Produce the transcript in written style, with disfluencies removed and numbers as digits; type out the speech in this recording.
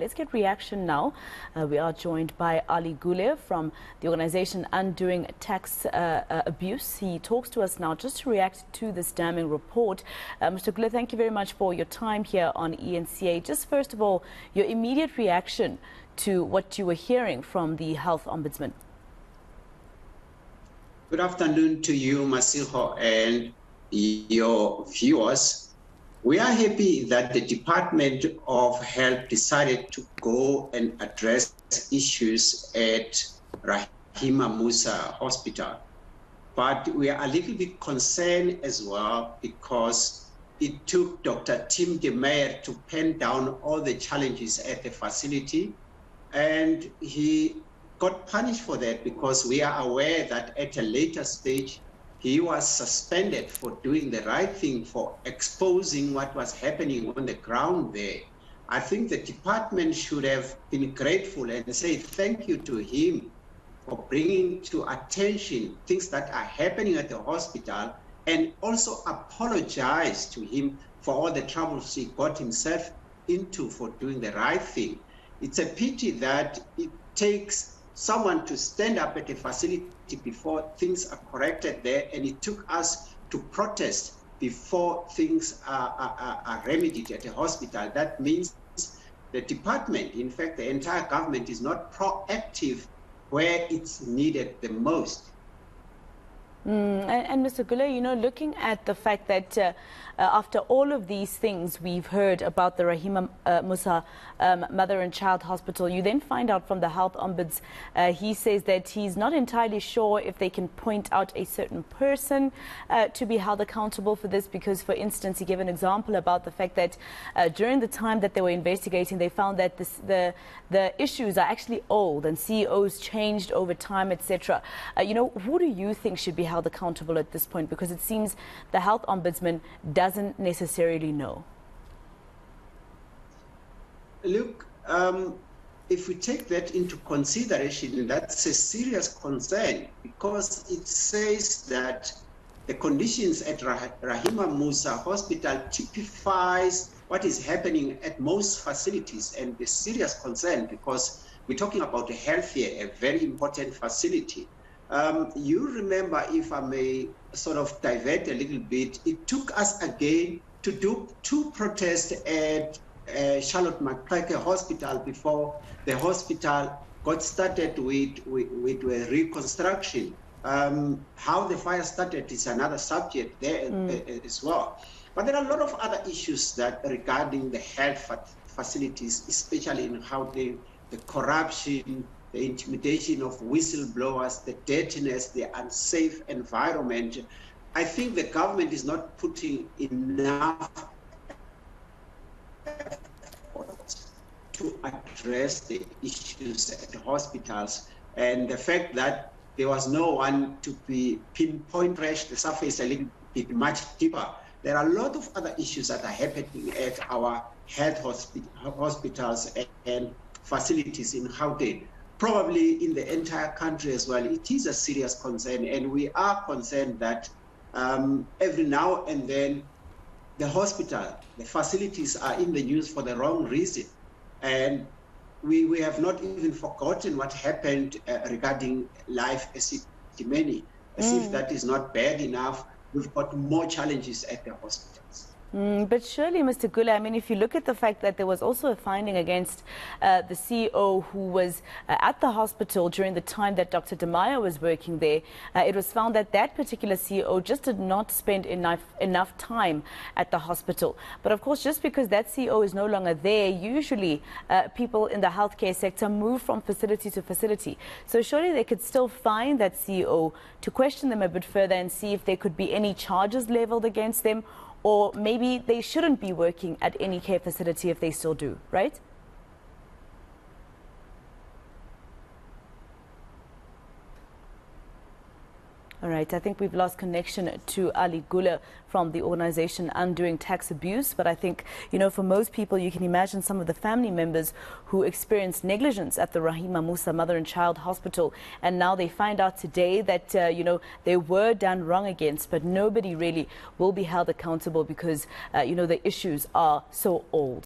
Let's get reaction now. We are joined by Ali Gule from the organization Undoing Tax Abuse. He talks to us now just to react to this damning report. Mr. Gule, thank you very much for your time here on eNCA. Just first of all, your immediate reaction to what you were hearing from the Health Ombudsman. Good afternoon to you, Masiho, and your viewers. We are happy that the Department of Health decided to go and address issues at Rahima Moosa Hospital. But we are a little bit concerned as well because it took Dr. Tim de Meyer to pen down all the challenges at the facility, and he got punished for that because we are aware that at a later stage he was suspended for doing the right thing, for exposing what was happening on the ground there. I think the department should have been grateful and say thank you to him for bringing to attention things that are happening at the hospital, and also apologize to him for all the troubles he got himself into for doing the right thing. It's a pity that it takes someone to stand up at a facility before things are corrected there, and it took us to protest before things are remedied at a hospital. That means the department, in fact, the entire government, is not proactive where it's needed the most. And Mr. Gule, you know, looking at the fact that after all of these things we've heard about the Rahima Moosa Mother and Child Hospital, you then find out from the Health Ombuds, he says that he's not entirely sure if they can point out a certain person to be held accountable for this, because, for instance, he gave an example about the fact that during the time that they were investigating, they found that the issues are actually old and CEOs changed over time, etc. You know, who do you think should be held accountable at this point? Because it seems the Health Ombudsman doesn't necessarily know. Look, if we take that into consideration, that's a serious concern, because it says that the conditions at Rahima Moosa Hospital typifies what is happening at most facilities, and a serious concern because we're talking about a healthcare, a very important facility. You remember, if I may sort of divert a little bit, it took us again to do two protests at Charlotte Maxeke Hospital before the hospital got started with reconstruction. How the fire started is another subject there as well. But there are a lot of other issues that regarding the health facilities, especially in how the corruption, the intimidation of whistleblowers, the dirtiness, the unsafe environment. I think the government is not putting enough effort to address the issues at the hospitals, and the fact that there was no one to be pinpoint the surface a little bit much deeper. There are a lot of other issues that are happening at our health hospitals and facilities in Gauteng. Probably in the entire country as well. It is a serious concern, and we are concerned that every now and then the hospital, the facilities are in the news for the wrong reason. And we have not even forgotten what happened regarding life testimony. As if that is not bad enough, we've got more challenges at the hospitals. But surely, Mr. Gule, I mean, if you look at the fact that there was also a finding against the CEO who was at the hospital during the time that Dr. de Meyer was working there, it was found that that particular CEO just did not spend enough time at the hospital. But of course, just because that CEO is no longer there, usually people in the healthcare sector move from facility to facility. So surely they could still find that CEO to question them a bit further and see if there could be any charges leveled against them, or maybe they shouldn't be working at any care facility if they still do, right? All right, I think we've lost connection to Ali Gule from the organization Undoing Tax Abuse. But I think, you know, for most people, you can imagine some of the family members who experienced negligence at the Rahima Moosa Mother and Child Hospital. And now they find out today that, you know, they were done wrong against, but nobody really will be held accountable because, you know, the issues are so old.